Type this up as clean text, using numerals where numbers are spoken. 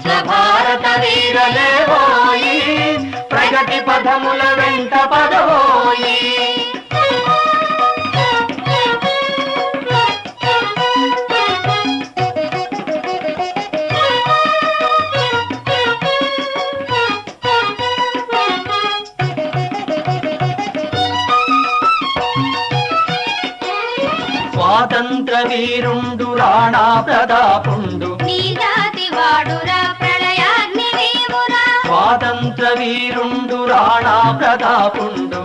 స్వభారత వీరలేవోయి ప్రగతి పదముల వెంట పదవోయి స్వాతంత్ర వీరుండు రాణా ప్రతాపుండు నీ జాతి వాడురా ప్రళయాగ్ని వీవురా స్వాతంత్ర వీరుండు రాణా ప్రతాపుండు